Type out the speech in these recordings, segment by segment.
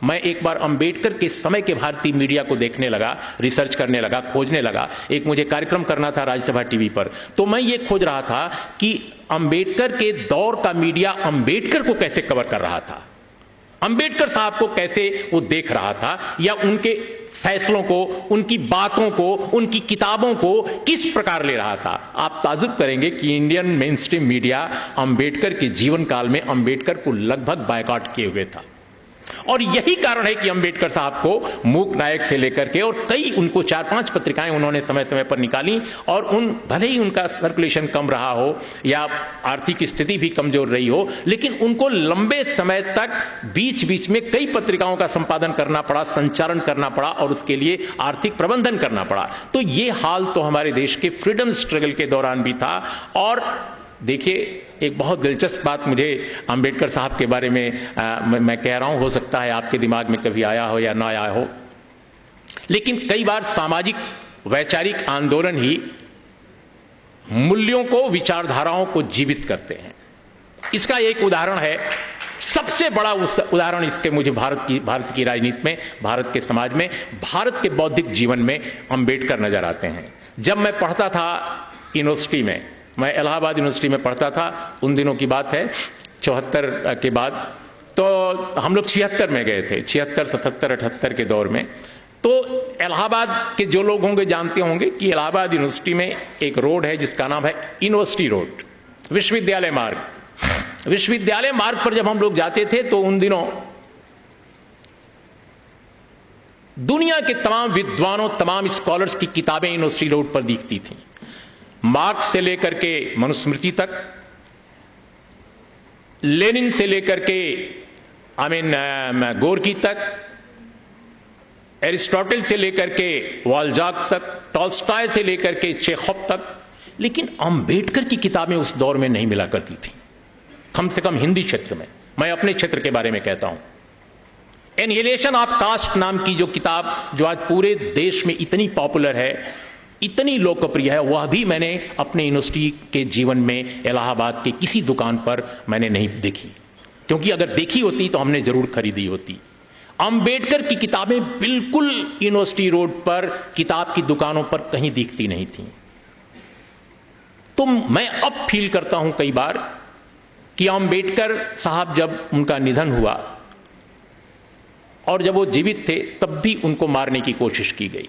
मैं एक बार अंबेडकर के समय के भारतीय मीडिया को देखने लगा, रिसर्च करने लगा, खोजने लगा। एक मुझे कार्यक्रम करना था राज्यसभा टीवी पर, तो मैं ये खोज रहा था कि अंबेडकर के दौर का मीडिया अंबेडकर को कैसे कवर कर रहा था, अंबेडकर साहब को कैसे वो देख रहा था, या उनके फैसलों को, उनकी बातों को, उनकी किताबों को किस प्रकार ले रहा था। आप ताज्जुब करेंगे कि Indian main stream media Ambedkar के जीवन काल में अंबेडकर को लगभग बायकॉट किए हुए था। और यही कारण है कि अंबेडकर साहब को मूक नायक से लेकर के, और कई उनको 4-5 पत्रिकाएं उन्होंने समय समय पर निकाली, और भले ही उनका सर्कुलेशन कम रहा हो या आर्थिक स्थिति भी कमजोर रही हो, लेकिन उनको लंबे समय तक बीच बीच में कई पत्रिकाओं का संपादन करना पड़ा, संचालन करना पड़ा, और उसके लिए आर्थिक प्रबंधन करना पड़ा। तो ये हाल तो हमारे देश के फ्रीडम स्ट्रगल के दौरान भी था। और देखिए, एक बहुत दिलचस्प बात मुझे अंबेडकर साहब के बारे में मैं कह रहा हूं, हो सकता है आपके दिमाग में कभी आया हो या ना आया हो, लेकिन कई बार सामाजिक वैचारिक आंदोलन ही मूल्यों को, विचारधाराओं को जीवित करते हैं। इसका एक उदाहरण है, सबसे बड़ा उदाहरण इसके मुझे भारत की राजनीति में, भारत के समाज में, भारत के बौद्धिक जीवन में अंबेडकर नजर आते हैं। जब मैं पढ़ता था यूनिवर्सिटी में, मैं इलाहाबाद यूनिवर्सिटी में पढ़ता था, उन दिनों की बात है 74 के बाद, तो हम लोग 76 में गए थे, 76, 77, 78 के दौर में। तो इलाहाबाद के जो लोग होंगे जानते होंगे कि इलाहाबाद यूनिवर्सिटी में एक रोड है जिसका नाम है यूनिवर्सिटी रोड, विश्वविद्यालय मार्ग। विश्वविद्यालय मार्ग पर जब हम लोग जाते थे तो उन दिनों दुनिया के तमाम विद्वानों, तमाम स्कॉलर्स की किताबें यूनिवर्सिटी रोड पर दिखती थी। मार्क्स से लेकर के मनुस्मृति तक, लेनिन से लेकर के गोरकी तक, एरिस्टोटल से लेकर के वाल्जाक तक, टॉल्स्टॉय से लेकर के चेखव तक। लेकिन अंबेडकर की किताबें उस दौर में नहीं मिला करती थी, कम से कम हिंदी क्षेत्र में। मैं अपने क्षेत्र के बारे में कहता हूं, एनहिलेशन ऑफ कास्ट नाम की जो किताब, जो आज पूरे देश में इतनी पॉपुलर है, इतनी लोकप्रिय है, वह भी मैंने अपने यूनिवर्सिटी के जीवन में इलाहाबाद के किसी दुकान पर मैंने नहीं देखी, क्योंकि अगर देखी होती तो हमने जरूर खरीदी होती। अंबेडकर की किताबें बिल्कुल यूनिवर्सिटी रोड पर किताब की दुकानों पर कहीं दिखती नहीं थी। तो मैं अब फील करता हूं कई बार कि अंबेडकर साहब जब उनका निधन हुआ और जब वो जीवित थे तब भी उनको मारने की कोशिश की गई,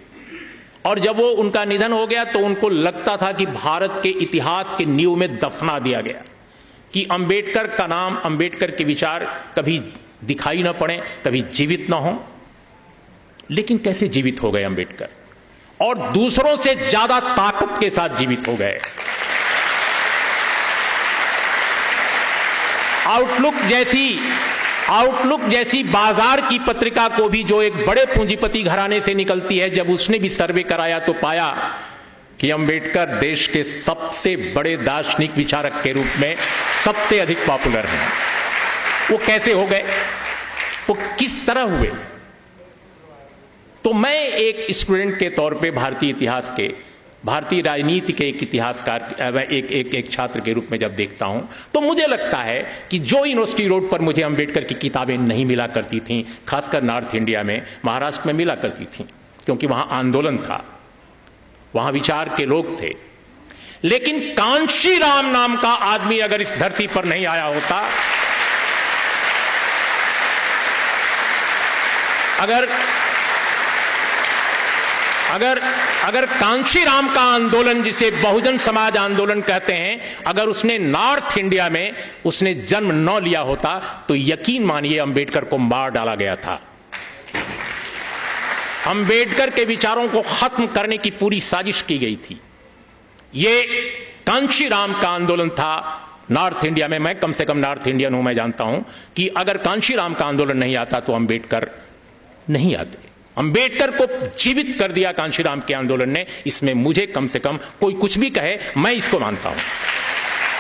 और जब वो उनका निधन हो गया तो उनको लगता था कि भारत के इतिहास के नींव में दफना दिया गया, कि अंबेडकर का नाम, अंबेडकर के विचार कभी दिखाई ना पड़े, कभी जीवित ना हो। लेकिन कैसे जीवित हो गए अंबेडकर, और दूसरों से ज्यादा ताकत के साथ जीवित हो गए। आउटलुक जैसी बाजार की पत्रिका को भी, जो एक बड़े पूंजीपति घराने से निकलती है, जब उसने भी सर्वे कराया तो पाया कि अंबेडकर देश के सबसे बड़े दार्शनिक विचारक के रूप में सबसे अधिक पॉपुलर हैं। वो कैसे हो गए, वो किस तरह हुए? तो मैं एक स्टूडेंट के तौर पे भारतीय इतिहास के, भारतीय राजनीति के एक इतिहासकार, एक छात्र के रूप में जब देखता हूं तो मुझे लगता है कि जो यूनिवर्सिटी रोड पर मुझे अंबेडकर की किताबें नहीं मिला करती थीं, खासकर नॉर्थ इंडिया में, महाराष्ट्र में मिला करती थीं, क्योंकि वहां आंदोलन था, वहां विचार के लोग थे। लेकिन कांशीराम नाम का आदमी अगर इस धरती पर नहीं आया होता, अगर कांशीराम का आंदोलन, जिसे बहुजन समाज आंदोलन कहते हैं, अगर उसने नॉर्थ इंडिया में उसने जन्म न लिया होता तो यकीन मानिए अंबेडकर को मार डाला गया था। अंबेडकर के विचारों को खत्म करने की पूरी साजिश की गई थी। ये कांशीराम का आंदोलन था नॉर्थ इंडिया में। मैं कम से कम नॉर्थ इंडियन हूं, मैं जानता हूं कि अगर कांशीराम का आंदोलन नहीं आता तो अंबेडकर नहीं आते। अंबेडकर को जीवित कर दिया कांशीराम के आंदोलन ने। इसमें मुझे कम से कम, कोई कुछ भी कहे, मैं इसको मानता हूं।